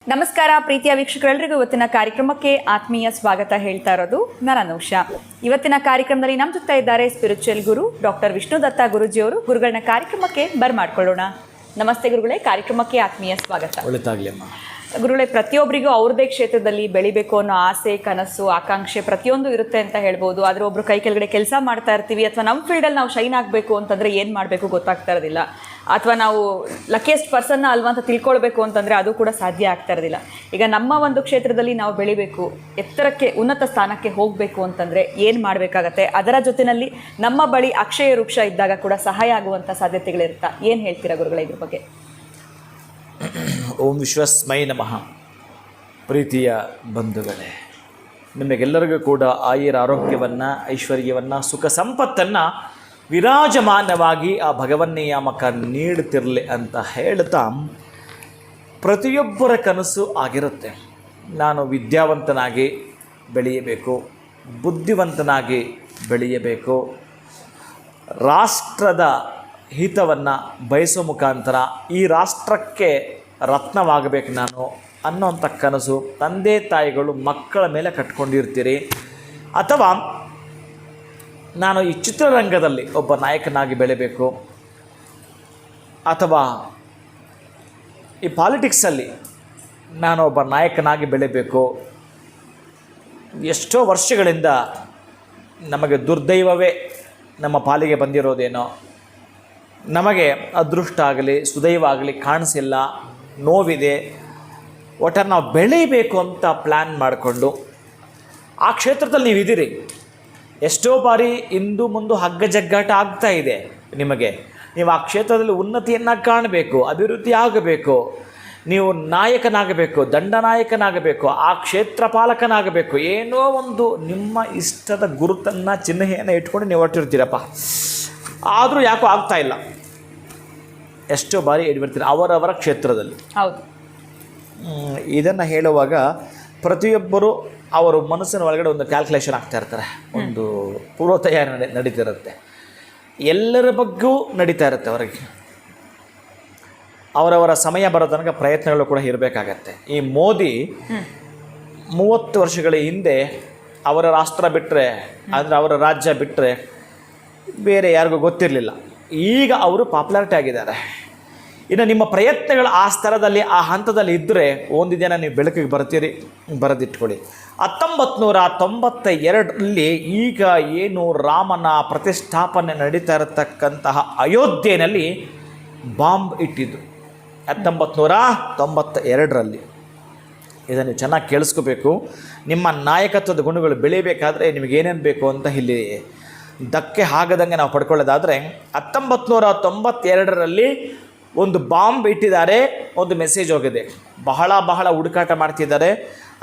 ನಮಸ್ಕಾರ ಪ್ರೀತಿಯ ವೀಕ್ಷಕರೆಲ್ಲರಿಗೂ ಇವತ್ತಿನ ಕಾರ್ಯಕ್ರಮಕ್ಕೆ ಆತ್ಮೀಯ ಸ್ವಾಗತ ಹೇಳ್ತಾ ಇರೋದು ನಾನು ಅನೂಷಾ. ಇವತ್ತಿನ ಕಾರ್ಯಕ್ರಮದಲ್ಲಿ ನಮ್ಮ ಜೊತೆ ಇದ್ದಾರೆ ಸ್ಪಿರಿಚುವಲ್ ಗುರು ಡಾಕ್ಟರ್ ವಿಷ್ಣುದತ್ತ ಗುರುಜಿಯವರು. ಗುರುಗಳನ್ನ ಕಾರ್ಯಕ್ರಮಕ್ಕೆ ಬರ್ಮಾಡ್ಕೊಳ್ಳೋಣ. ನಮಸ್ತೆ ಗುರುಗಳೇ, ಕಾರ್ಯಕ್ರಮಕ್ಕೆ ಆತ್ಮೀಯ ಸ್ವಾಗತ. ಒಳ್ಳೆದಾಗಲಿ ಅಮ್ಮ. ಗುರುಗಳೇ, ಪ್ರತಿಯೊಬ್ಬರಿಗೂ ಅವ್ರದೇ ಕ್ಷೇತ್ರದಲ್ಲಿ ಬೆಳಿಬೇಕು ಅನ್ನೋ ಆಸೆ, ಕನಸು, ಆಕಾಂಕ್ಷೆ ಪ್ರತಿಯೊಂದು ಇರುತ್ತೆ ಅಂತ ಹೇಳ್ಬೋದು. ಆದರೆ ಒಬ್ರು ಕೈ ಕೆಳಗಡೆ ಕೆಲಸ ಮಾಡ್ತಾ ಇರ್ತೀವಿ, ಅಥವಾ ನಮ್ಮ ಫೀಲ್ಡಲ್ಲಿ ನಾವು ಶೈನ್ ಆಗಬೇಕು ಅಂತಂದರೆ ಏನು ಮಾಡಬೇಕು ಗೊತ್ತಾಗ್ತಾ ಇರೋದಿಲ್ಲ, ಅಥವಾ ನಾವು ಲಕಿಯೆಸ್ಟ್ ಪರ್ಸನ್ನ ಅಲ್ವಾ ಅಂತ ತಿಳ್ಕೊಳ್ಬೇಕು ಅಂತಂದರೆ ಅದು ಕೂಡ ಸಾಧ್ಯ ಆಗ್ತಾ ಇರೋದಿಲ್ಲ. ಈಗ ನಮ್ಮ ಒಂದು ಕ್ಷೇತ್ರದಲ್ಲಿ ನಾವು ಬೆಳಿಬೇಕು, ಎತ್ತರಕ್ಕೆ ಉನ್ನತ ಸ್ಥಾನಕ್ಕೆ ಹೋಗಬೇಕು ಅಂತಂದರೆ ಏನು ಮಾಡಬೇಕಾಗತ್ತೆ? ಅದರ ಜೊತೆಯಲ್ಲಿ ನಮ್ಮ ಬಳಿ ಅಕ್ಷಯ ವೃಕ್ಷ ಇದ್ದಾಗ ಕೂಡ ಸಹಾಯ ಆಗುವಂಥ ಸಾಧ್ಯತೆಗಳಿರುತ್ತಾ? ಏನು ಹೇಳ್ತೀರಾ ಗುರುಗಳೇ ಇದ್ರ ಬಗ್ಗೆ? ಓಂ ವಿಶ್ವಸ್ಮೈ ನಮಃ. ಪ್ರೀತಿಯ ಬಂಧುಗಳೇ, ನಿಮಗೆಲ್ಲರಿಗೂ ಕೂಡ ಆಯುರ ಆರೋಗ್ಯವನ್ನು, ಐಶ್ವರ್ಯವನ್ನು, ಸುಖ ಸಂಪತ್ತನ್ನು ವಿರಾಜಮಾನವಾಗಿ ಆ ಭಗವನ್ನಿಯಾಮಕ ನೀಡುತ್ತಿರಲಿ ಅಂತ ಹೇಳ್ತಾ, ಪ್ರತಿಯೊಬ್ಬರ ಕನಸು ಆಗಿರುತ್ತೆ, ನಾನು ವಿದ್ಯಾವಂತನಾಗಿ ಬೆಳೆಯಬೇಕು, ಬುದ್ಧಿವಂತನಾಗಿ ಬೆಳೆಯಬೇಕು, ರಾಷ್ಟ್ರದ ಹಿತವನ್ನು ಬಯಸೋ ಮುಖಾಂತರ ಈ ರಾಷ್ಟ್ರಕ್ಕೆ ರತ್ನವಾಗಬೇಕು ನಾನು ಅನ್ನೋಂಥ ಕನಸು ತಂದೆ ತಾಯಿಗಳು ಮಕ್ಕಳ ಮೇಲೆ ಕಟ್ಕೊಂಡಿರ್ತೀರಿ. ಅಥವಾ ನಾನು ಈ ಚಿತ್ರರಂಗದಲ್ಲಿ ಒಬ್ಬ ನಾಯಕನಾಗಿ ಬೆಳೆಯಬೇಕು, ಅಥವಾ ಈ ಪಾಲಿಟಿಕ್ಸಲ್ಲಿ ನಾನು ಒಬ್ಬ ನಾಯಕನಾಗಿ ಬೆಳೆಯಬೇಕು. ಎಷ್ಟೋ ವರ್ಷಗಳಿಂದ ನಮಗೆ ದುರ್ದೈವವೇ ನಮ್ಮ ಪಾಲಿಗೆ ಬಂದಿರೋದೇನೋ, ನಮಗೆ ಅದೃಷ್ಟ ಆಗಲಿ ಸುದೈವ ಆಗಲಿ ಕಾಣಿಸಿಲ್ಲ, ನೋವಿದೆ, ಒಟ್ಟಾರೆ ನಾವು ಬೆಳೀಬೇಕು ಅಂತ ಪ್ಲ್ಯಾನ್ ಮಾಡಿಕೊಂಡು ಆ ಕ್ಷೇತ್ರದಲ್ಲಿ ನೀವು ಇದ್ದೀರಿ. ಎಷ್ಟೋ ಬಾರಿ ಇಂದು ಮುಂದೆ ಹಗ್ಗ ಜಗ್ಗಾಟ ಆಗ್ತಾ ಇದೆ ನಿಮಗೆ. ನೀವು ಆ ಕ್ಷೇತ್ರದಲ್ಲಿ ಉನ್ನತಿಯನ್ನು ಕಾಣಬೇಕು, ಅಭಿವೃದ್ಧಿ ಆಗಬೇಕು, ನೀವು ನಾಯಕನಾಗಬೇಕು, ದಂಡನಾಯಕನಾಗಬೇಕು, ಆ ಕ್ಷೇತ್ರ ಪಾಲಕನಾಗಬೇಕು, ಏನೋ ಒಂದು ನಿಮ್ಮ ಇಷ್ಟದ ಗುರುತನ್ನು ಚಿಹ್ನೆಯನ್ನು ಇಟ್ಕೊಂಡು ನೀವು ಹೊರಟಿರ್ತೀರಪ್ಪ. ಆದರೂ ಯಾಕೋ ಆಗ್ತಾ ಇಲ್ಲ. ಎಷ್ಟೋ ಬಾರಿ ಎಡ್ಬಿಡ್ತೀರಿ ಅವರವರ ಕ್ಷೇತ್ರದಲ್ಲಿ. ಹೌದು. ಇದನ್ನು ಹೇಳುವಾಗ ಪ್ರತಿಯೊಬ್ಬರು ಅವರು ಮನಸ್ಸಿನ ಒಳಗಡೆ ಒಂದು ಕ್ಯಾಲ್ಕುಲೇಷನ್ ಆಗ್ತಾ ಇರ್ತಾರೆ, ಒಂದು ಪೂರ್ವ ತಯಾರಿ ನಡೀತಿರುತ್ತೆ, ಎಲ್ಲರ ಬಗ್ಗೂ ನಡೀತಾ ಇರುತ್ತೆ. ಅವರಿಗೆ ಅವರವರ ಸಮಯ ಬರೋ ತನಕ ಪ್ರಯತ್ನಗಳು ಕೂಡ ಇರಬೇಕಾಗತ್ತೆ. ಈ ಮೋದಿ 30 ವರ್ಷಗಳ ಹಿಂದೆ ಅವರ ರಾಷ್ಟ್ರ ಬಿಟ್ಟರೆ, ಅಂದರೆ ಅವರ ರಾಜ್ಯ ಬಿಟ್ಟರೆ ಬೇರೆ ಯಾರಿಗೂ ಗೊತ್ತಿರಲಿಲ್ಲ. ಈಗ ಅವರು ಪಾಪ್ಯುಲಾರಿಟಿ ಆಗಿದ್ದಾರೆ. ಇನ್ನು ನಿಮ್ಮ ಪ್ರಯತ್ನಗಳು ಆ ಸ್ಥಳದಲ್ಲಿ, ಆ ಹಂತದಲ್ಲಿ ಇದ್ದರೆ ಒಂದು ದಿನ ನೀವು ಬೆಳಕಿಗೆ ಬರ್ತೀರಿ. ಬರೆದಿಟ್ಕೊಳ್ಳಿ. 1992ರಲ್ಲಿ ಈಗ ಏನು ರಾಮನ ಪ್ರತಿಷ್ಠಾಪನೆ ನಡೀತಾ ಇರತಕ್ಕಂತಹ ಅಯೋಧ್ಯೆಯಲ್ಲಿ ಬಾಂಬ್ ಇಟ್ಟಿದ್ದು 1992ರಲ್ಲಿ. ಇದನ್ನು ಚೆನ್ನಾಗಿ ಕೇಳಿಸ್ಕೋಬೇಕು. ನಿಮ್ಮ ನಾಯಕತ್ವದ ಗುಣಗಳು ಬೆಳೀಬೇಕಾದ್ರೆ ನಿಮಗೇನೇನು ಬೇಕು ಅಂತ ಇಲ್ಲಿ ಧಕ್ಕೆ ಆಗದಂಗೆ ನಾವು ಪಡ್ಕೊಳ್ಳೋದಾದರೆ, 1992ರಲ್ಲಿ ಒಂದು ಬಾಂಬ್ ಇಟ್ಟಿದ್ದಾರೆ, ಒಂದು ಮೆಸೇಜ್ ಹೋಗಿದೆ. ಬಹಳ ಹುಡುಕಾಟ ಮಾಡ್ತಿದ್ದಾರೆ.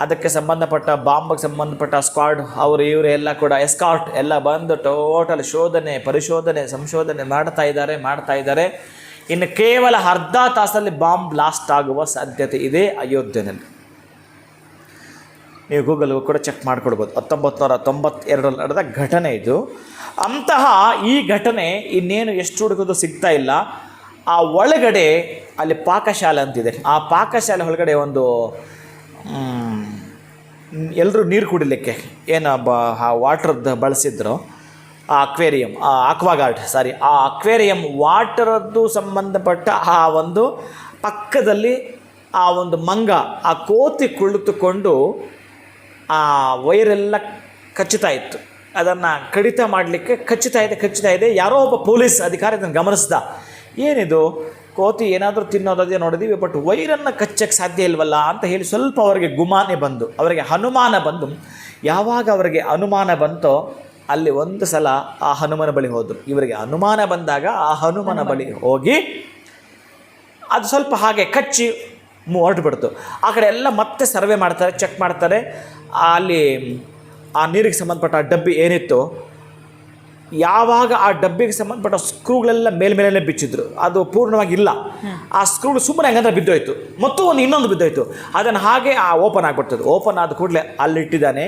ಅದಕ್ಕೆ ಸಂಬಂಧಪಟ್ಟ ಬಾಂಬ್ಗೆ ಸಂಬಂಧಪಟ್ಟ ಸ್ಕ್ವಾಡ್ ಅವರು ಇವರು ಎಲ್ಲ ಕೂಡ ಎಸ್ಕಾರ್ಟ್ ಎಲ್ಲ ಬಂದು ಟೋಟಲ್ ಶೋಧನೆ, ಪರಿಶೋಧನೆ, ಸಂಶೋಧನೆ ಮಾಡ್ತಾ ಇದ್ದಾರೆ. ಇನ್ನು ಕೇವಲ ಅರ್ಧ ತಾಸಲ್ಲಿ ಬಾಂಬ್ ಬ್ಲಾಸ್ಟ್ ಆಗುವ ಸಾಧ್ಯತೆ ಇದೆ ಅಯೋಧ್ಯೆಯಲ್ಲಿ. ನೀವು ಗೂಗಲ್ಗೂ ಕೂಡ ಚೆಕ್ ಮಾಡ್ಕೊಳ್ಬೋದು. 1992ರಲ್ಲಿ ನಡೆದ ಘಟನೆ ಇದು. ಅಂತಹ ಈ ಘಟನೆ ಇನ್ನೇನು ಎಷ್ಟು ಹುಡುಕೋದು ಸಿಗ್ತಾ ಇಲ್ಲ. ಆ ಒಳಗಡೆ ಅಲ್ಲಿ ಪಾಕಶಾಲೆ ಅಂತಿದೆ. ಆ ಪಾಕಶಾಲೆ ಒಳಗಡೆ ಒಂದು ಎಲ್ಲರೂ ನೀರು ಕುಡಿಲಿಕ್ಕೆ ಏನು ವಾಟ್ರದ್ದು ಬಳಸಿದ್ರು, ಆ ಅಕ್ವೇರಿಯಂ, ಆ ಅಕ್ವೇರಿಯಂ ವಾಟರದ್ದು ಸಂಬಂಧಪಟ್ಟ ಆ ಒಂದು ಪಕ್ಕದಲ್ಲಿ ಆ ಒಂದು ಮಂಗ, ಆ ಕೋತಿ ಕುಳಿತುಕೊಂಡು ಆ ವೈರೆಲ್ಲ ಕಚ್ಚುತ್ತಾ ಇತ್ತು. ಅದನ್ನು ಕಡಿತ ಮಾಡಲಿಕ್ಕೆ ಕಚ್ಚುತ್ತಾ ಇದೆ. ಯಾರೋ ಒಬ್ಬ ಪೊಲೀಸ್ ಅಧಿಕಾರಿ ಅದನ್ನು ಗಮನಿಸ್ದ. ಏನಿದು ಕೋತಿ ಏನಾದರೂ ತಿನ್ನೋದೇ ನೋಡಿದ್ದೀವಿ, ಬಟ್ ವೈರನ್ನು ಕಚ್ಚಕ್ಕೆ ಸಾಧ್ಯ ಇಲ್ವಲ್ಲ ಅಂತ ಹೇಳಿ ಸ್ವಲ್ಪ ಅವರಿಗೆ ಅನುಮಾನ ಬಂದು ಯಾವಾಗ ಅವರಿಗೆ ಅನುಮಾನ ಬಂತೋ ಅಲ್ಲಿ ಒಂದು ಸಲ ಆ ಹನುಮನ ಬಳಿ ಹೋದರು. ಇವರಿಗೆ ಅನುಮಾನ ಬಂದಾಗ ಆ ಹನುಮನ ಬಳಿ ಹೋಗಿ ಅದು ಸ್ವಲ್ಪ ಹಾಗೆ ಕಚ್ಚಿ ಹೊರಟುಬಿಡ್ತು. ಆ ಕಡೆ ಎಲ್ಲ ಮತ್ತೆ ಸರ್ವೆ ಮಾಡ್ತಾರೆ, ಚೆಕ್ ಮಾಡ್ತಾರೆ. ಅಲ್ಲಿ ಆ ನೀರಿಗೆ ಸಂಬಂಧಪಟ್ಟ ಆ ಡಬ್ಬಿ ಏನಿತ್ತು, ಯಾವಾಗ ಆ ಡಬ್ಬಿಗೆ ಸಂಬಂಧಪಟ್ಟ ಸ್ಕ್ರೂಗಳೆಲ್ಲ ಮೇಲ್ಮೇಲೆ ಬಿಚ್ಚಿದ್ರು, ಅದು ಪೂರ್ಣವಾಗಿ ಇಲ್ಲ. ಆ ಸ್ಕ್ರೂ ಸುಮ್ಮನೆ ಹಂಗಂದ್ರೆ ಬಿದ್ದೋಯ್ತು. ಮತ್ತು ಇನ್ನೊಂದು ಬಿದ್ದೋಯ್ತು. ಅದನ್ನು ಹಾಗೆ ಓಪನ್ ಆಗಿಬಿಡ್ತದೆ. ಓಪನ್ ಆದ ಕೂಡಲೇ ಅಲ್ಲಿಟ್ಟಿದ್ದಾನೆ.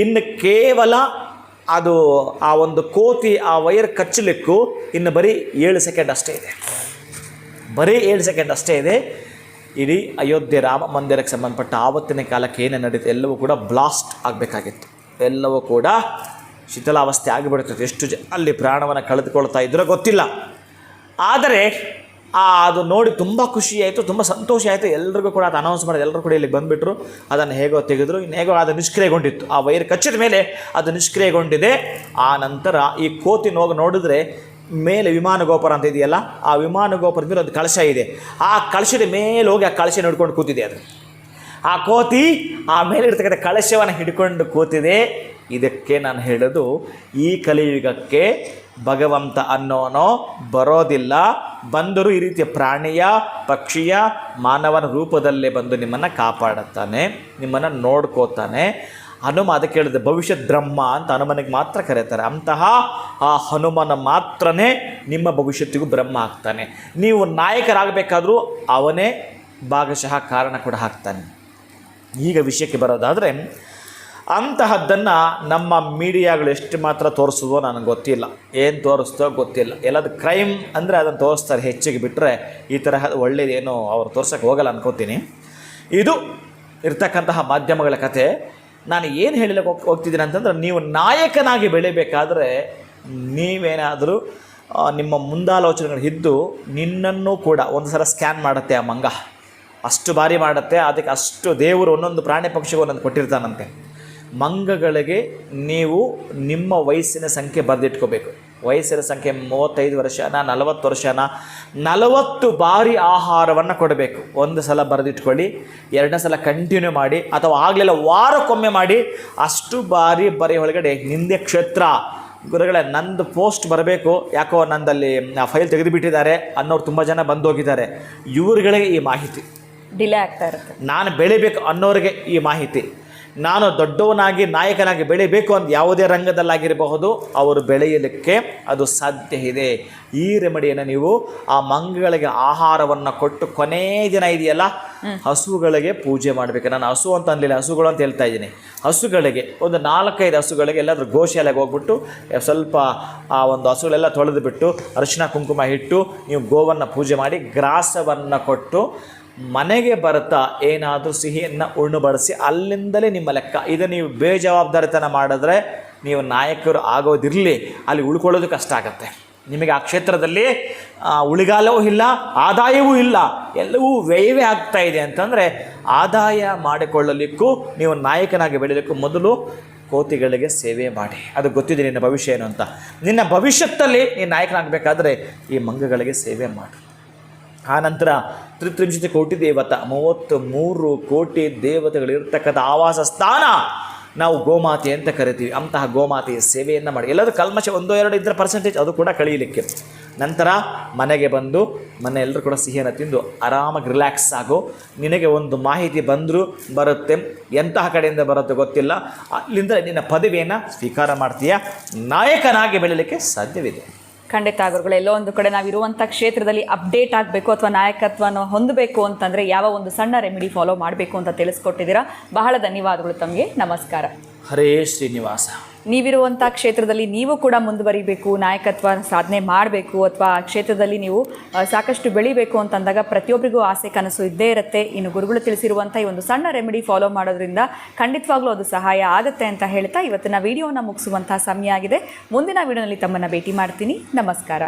ಇನ್ನು ಕೇವಲ ಅದು ಆ ಒಂದು ಕೋತಿ ಆ ವೈರ್ ಕಚ್ಚಲಿಕ್ಕೂ ಇನ್ನು ಬರೀ 7 ಸೆಕೆಂಡ್ ಅಷ್ಟೇ ಇದೆ. ಬರೀ 7 ಸೆಕೆಂಡ್ ಅಷ್ಟೇ ಇದೆ. ಇಡೀ ಅಯೋಧ್ಯೆ ರಾಮ ಮಂದಿರಕ್ಕೆ ಸಂಬಂಧಪಟ್ಟ ಆವತ್ತಿನ ಕಾಲಕ್ಕೆ ಏನೇನು ನಡೀತು ಎಲ್ಲವೂ ಕೂಡ ಬ್ಲಾಸ್ಟ್ ಆಗಬೇಕಾಗಿತ್ತು. ಎಲ್ಲವೂ ಕೂಡ ಶಿಥಿಲಾವಸ್ಥೆ ಆಗಿಬಿಡುತ್ತೆ. ಎಷ್ಟು ಅಲ್ಲಿ ಪ್ರಾಣವನ್ನು ಕಳೆದುಕೊಳ್ತಾ ಇದ್ರೋ ಗೊತ್ತಿಲ್ಲ. ಆದರೆ ಅದು ನೋಡಿ ತುಂಬ ಖುಷಿಯಾಯಿತು, ತುಂಬ ಸಂತೋಷ ಆಯಿತು. ಎಲ್ರಿಗೂ ಕೂಡ ಅದು ಅನೌನ್ಸ್ ಮಾಡಿದೆ. ಎಲ್ಲರೂ ಕೂಡ ಇಲ್ಲಿಗೆ ಬಂದುಬಿಟ್ರು. ಅದನ್ನು ಹೇಗೋ ತೆಗೆದ್ರು. ಇನ್ನು ಹೇಗೋ ಅದು ನಿಷ್ಕ್ರಿಯಗೊಂಡಿತ್ತು. ಆ ವೈರ್ ಕಚ್ಚಿದ ಮೇಲೆ ಅದು ನಿಷ್ಕ್ರಿಯಗೊಂಡಿದೆ. ಆ ನಂತರ ಈ ಕೋತಿ ನೋಡಿದ್ರೆ ಮೇಲೆ ವಿಮಾನ ಗೋಪುರ ಅಂತ ಇದೆಯಲ್ಲ, ಆ ವಿಮಾನ ಗೋಪುರದ ಮೇಲೆ ಒಂದು ಕಳಶ ಇದೆ. ಆ ಕಳಶದ ಮೇಲೆ ಹೋಗಿ ಆ ಕಳಶ ನೋಡ್ಕೊಂಡು ಕೂತಿದೆ. ಅದು ಆ ಕೋತಿ ಆ ಮೇಲೆ ಇರ್ತಕ್ಕಂಥ ಕಳಶವನ್ನು ಹಿಡ್ಕೊಂಡು ಕೂತಿದೆ. ಇದಕ್ಕೆ ನಾನು ಹೇಳೋದು, ಈ ಕಲಿಯುಗಕ್ಕೆ ಭಗವಂತ ಅನ್ನೋನೋ ಬರೋದಿಲ್ಲ. ಬಂದರೂ ಈ ರೀತಿಯ ಪ್ರಾಣಿಯ ಪಕ್ಷಿಯ ಮಾನವನ ರೂಪದಲ್ಲೇ ಬಂದು ನಿಮ್ಮನ್ನು ಕಾಪಾಡುತ್ತಾನೆ, ನಿಮ್ಮನ್ನು ನೋಡ್ಕೋತಾನೆ. ಹನುಮ ಅದಕ್ಕೆ ಹೇಳಿದೆ ಭವಿಷ್ಯತ್ ಬ್ರಹ್ಮ ಅಂತ ಹನುಮನಿಗೆ ಮಾತ್ರ ಕರೀತಾರೆ. ಅಂತಹ ಆ ಹನುಮನ ಮಾತ್ರನೇ ನಿಮ್ಮ ಭವಿಷ್ಯತ್ತಿಗೂ ಬ್ರಹ್ಮ ಆಗ್ತಾನೆ. ನೀವು ನಾಯಕರಾಗಬೇಕಾದ್ರೂ ಅವನೇ ಭಾಗಶಃ ಕಾರಣ ಕೂಡ ಆಗ್ತಾನೆ. ಈಗ ವಿಷಯಕ್ಕೆ ಬರೋದಾದರೆ, ಅಂತಹದ್ದನ್ನು ನಮ್ಮ ಮೀಡಿಯಾಗಳು ಎಷ್ಟು ಮಾತ್ರ ತೋರಿಸೋದೋ ನನಗೆ ಗೊತ್ತಿಲ್ಲ, ಏನು ತೋರಿಸ್ತೋ ಗೊತ್ತಿಲ್ಲ. ಎಲ್ಲದು ಕ್ರೈಮ್ ಅಂದರೆ ಅದನ್ನು ತೋರಿಸ್ತಾರೆ ಹೆಚ್ಚಿಗೆ, ಬಿಟ್ಟರೆ ಈ ತರಹ ಒಳ್ಳೆಯದೇನೋ ಅವ್ರು ತೋರ್ಸೋಕ್ಕೆ ಹೋಗಲ್ಲ ಅನ್ಕೋತೀನಿ. ಇದು ಇರ್ತಕ್ಕಂತಹ ಮಾಧ್ಯಮಗಳ ಕತೆ. ನಾನು ಏನು ಹೇಳಲಿಕ್ಕೆ ಹೋಗ್ತಿದ್ದೀನಿ ಅಂತಂದ್ರೆ, ನೀವು ನಾಯಕನಾಗಿ ಬೆಳಿಬೇಕಾದ್ರೆ ನೀವೇನಾದರೂ ನಿಮ್ಮ ಮುಂದಾಲೋಚನೆಗಳು ಇದ್ದು ನಿನ್ನನ್ನು ಕೂಡ ಒಂದು ಸಲ ಸ್ಕ್ಯಾನ್ ಮಾಡುತ್ತೆ ಆ ಮಂಗ. ಅಷ್ಟು ಬಾರಿ ಮಾಡುತ್ತೆ. ಅದಕ್ಕೆ ಅಷ್ಟು ದೇವರು ಒಂದೊಂದು ಪ್ರಾಣಿ ಪಕ್ಷಿಗೂ ಒಂದೊಂದು ಕೊಟ್ಟಿರ್ತಾನಂತೆ. ಮಂಗಗಳಿಗೆ ನೀವು ನಿಮ್ಮ ವಯಸ್ಸಿನ ಸಂಖ್ಯೆ ಬರೆದಿಟ್ಕೋಬೇಕು. ವಯಸ್ಸಿನ ಸಂಖ್ಯೆ 35 ವರ್ಷನ 40 ವರ್ಷನ 40 ಬಾರಿ ಆಹಾರವನ್ನು ಕೊಡಬೇಕು. ಒಂದು ಸಲ ಬರೆದಿಟ್ಕೊಳ್ಳಿ, 2ನೇ ಸಲ ಕಂಟಿನ್ಯೂ ಮಾಡಿ, ಅಥವಾ ಆಗಲಿಲ್ಲ ವಾರಕ್ಕೊಮ್ಮೆ ಮಾಡಿ. ಅಷ್ಟು ಬಾರಿ ಬರೀ ಒಳಗಡೆ ನಿಂದೆ ಕ್ಷೇತ್ರ ಗುರುಗಳೇ ನಂದು ಪೋಸ್ಟ್ ಬರಬೇಕು, ಯಾಕೋ ನಂದಲ್ಲಿ ಫೈಲ್ ತೆಗೆದುಬಿಟ್ಟಿದ್ದಾರೆ ಅನ್ನೋರು ತುಂಬ ಜನ ಬಂದೋಗಿದ್ದಾರೆ. ಇವ್ರುಗಳಿಗೆ ಈ ಮಾಹಿತಿ ಡಿಲೇ ಆಗ್ತಾ ಇರುತ್ತೆ. ನಾನು ಬೆಳಿಬೇಕು ಅನ್ನೋರಿಗೆ ಈ ಮಾಹಿತಿ. ನಾನು ದೊಡ್ಡವನಾಗಿ ನಾಯಕನಾಗಿ ಬೆಳಿಬೇಕು ಅಂತ ಯಾವುದೇ ರಂಗದಲ್ಲಾಗಿರಬಹುದು, ಅವರು ಬೆಳೆಯಲಿಕ್ಕೆ ಅದು ಸಾಧ್ಯ ಇದೆ. ಈ ರೆಮಿಡಿಯನ್ನು ನೀವು ಆ ಮಂಗಗಳಿಗೆ ಆಹಾರವನ್ನು ಕೊಟ್ಟು ಕೊನೆಯ ದಿನ ಇದೆಯಲ್ಲ, ಹಸುಗಳಿಗೆ ಪೂಜೆ ಮಾಡಬೇಕು. ನಾನು ಹಸು ಅಂತ ಅನ್ನಲಿಲ್ಲ, ಹಸುಗಳು ಅಂತ ಹೇಳ್ತಾ ಇದ್ದೀನಿ. ಹಸುಗಳಿಗೆ ಒಂದು 4-5 ಹಸುಗಳಿಗೆ ಎಲ್ಲಾದರೂ ಗೋಶಾಲೆಗೆ ಹೋಗ್ಬಿಟ್ಟು ಸ್ವಲ್ಪ ಆ ಒಂದು ಹಸುಗಳೆಲ್ಲ ತೊಳೆದು ಬಿಟ್ಟು ಅರಿಶಿನ ಕುಂಕುಮ ಇಟ್ಟು ನೀವು ಗೋವನ್ನು ಪೂಜೆ ಮಾಡಿ ಗ್ರಾಸವನ್ನು ಕೊಟ್ಟು ಮನೆಗೆ ಬರ್ತಾ ಏನಾದರೂ ಸಿಹಿಯನ್ನು ಉಣ್ಣುಬಡಿಸಿ ಅಲ್ಲಿಂದಲೇ ನಿಮ್ಮ ಲೆಕ್ಕ. ಇದು ನೀವು ಬೇಜವಾಬ್ದಾರಿತನ ಮಾಡಿದ್ರೆ ನೀವು ನಾಯಕರು ಆಗೋದಿರಲಿ, ಅಲ್ಲಿ ಉಳ್ಕೊಳ್ಳೋದು ಕಷ್ಟ ಆಗುತ್ತೆ. ನಿಮಗೆ ಆ ಕ್ಷೇತ್ರದಲ್ಲಿ ಉಳಿಗಾಲವೂ ಇಲ್ಲ, ಆದಾಯವೂ ಇಲ್ಲ, ಎಲ್ಲವೂ ವ್ಯಯವೇ ಆಗ್ತಾ ಇದೆ ಅಂತಂದರೆ ಆದಾಯ ಮಾಡಿಕೊಳ್ಳಲಿಕ್ಕೂ ನೀವು ನಾಯಕನಾಗಿ ಬೆಳೀಲಿಕ್ಕೂ ಮೊದಲು ಕೋತಿಗಳಿಗೆ ಸೇವೆ ಮಾಡಿ. ಅದು ಗೊತ್ತಿದೆ ನಿನ್ನ ಭವಿಷ್ಯ ಏನು ಅಂತ. ನಿನ್ನ ಭವಿಷ್ಯದಲ್ಲಿ ನೀನು ನಾಯಕನಾಗಬೇಕಾದ್ರೆ ಈ ಮಂಗಗಳಿಗೆ ಸೇವೆ ಮಾಡು. ಆನಂತರ 33 ಕೋಟಿ ದೇವತ, 33 ಕೋಟಿ ದೇವತೆಗಳಿರ್ತಕ್ಕಂಥ ಆವಾಸ ಸ್ಥಾನ ನಾವು ಗೋಮಾತೆ ಅಂತ ಕರಿತೀವಿ. ಅಂತಹ ಗೋಮಾತೆಯ ಸೇವೆಯನ್ನು ಮಾಡಿ. ಎಲ್ಲರೂ ಕಲ್ಮಶ 1-2 ಇದ್ದರೆ ಪರ್ಸೆಂಟೇಜ್ ಅದು ಕೂಡ ಕಳೀಲಿಕ್ಕೆ. ನಂತರ ಮನೆಗೆ ಬಂದು ಎಲ್ಲರೂ ಕೂಡ ಸಿಹಿಯನ್ನು ತಿಂದು ಆರಾಮಾಗಿ ರಿಲ್ಯಾಕ್ಸ್ ಆಗೋ. ನಿನಗೆ ಒಂದು ಮಾಹಿತಿ ಬರುತ್ತೆ, ಎಂತಹ ಕಡೆಯಿಂದ ಬರುತ್ತೆ ಗೊತ್ತಿಲ್ಲ, ಅಲ್ಲಿಂದ ನಿನ್ನ ಪದವಿಯನ್ನು ಸ್ವೀಕಾರ ಮಾಡ್ತೀಯ, ನಾಯಕನಾಗಿ ಬೆಳೀಲಿಕ್ಕೆ ಸಾಧ್ಯವಿದೆ. ಖಂಡಿತ ಗುರುಗಳು, ಎಲ್ಲೋ ಒಂದು ಕಡೆ ನಾವಿರುವಂಥ ಕ್ಷೇತ್ರದಲ್ಲಿ ಅಪ್ಡೇಟ್ ಆಗಬೇಕು ಅಥವಾ ನಾಯಕತ್ವವನ್ನು ಹೊಂದಬೇಕು ಅಂತಂದರೆ ಯಾವ ಒಂದು ಸಣ್ಣ ರೆಮಿಡಿ ಫಾಲೋ ಮಾಡಬೇಕು ಅಂತ ತಿಳಿಸ್ಕೊಟ್ಟಿದ್ದೀರಾ. ಬಹಳ ಧನ್ಯವಾದಗಳು ತಮಗೆ. ನಮಸ್ಕಾರ. ಹರೇ ಶ್ರೀನಿವಾಸ. ನೀವಿರುವಂಥ ಕ್ಷೇತ್ರದಲ್ಲಿ ನೀವು ಕೂಡ ಮುಂದುವರಿಬೇಕು, ನಾಯಕತ್ವ ಸಾಧನೆ ಮಾಡಬೇಕು, ಅಥವಾ ಆ ಕ್ಷೇತ್ರದಲ್ಲಿ ನೀವು ಸಾಕಷ್ಟು ಬೆಳಿಬೇಕು ಅಂತಂದಾಗ ಪ್ರತಿಯೊಬ್ಬರಿಗೂ ಆಸೆ ಕನಸು ಇದ್ದೇ ಇರುತ್ತೆ. ಇನ್ನು ಗುರುಗಳು ತಿಳಿಸಿರುವಂಥ ಈ ಒಂದು ಸಣ್ಣ ರೆಮಿಡಿ ಫಾಲೋ ಮಾಡೋದ್ರಿಂದ ಖಂಡಿತವಾಗ್ಲೂ ಅದು ಸಹಾಯ ಆಗುತ್ತೆ ಅಂತ ಹೇಳ್ತಾ ಇವತ್ತಿನ ವಿಡಿಯೋನ ಮುಗಿಸುವಂಥ ಸಮಯ ಆಗಿದೆ. ಮುಂದಿನ ವಿಡಿಯೋನಲ್ಲಿ ತಮ್ಮನ್ನು ಭೇಟಿ ಮಾಡ್ತೀನಿ. ನಮಸ್ಕಾರ.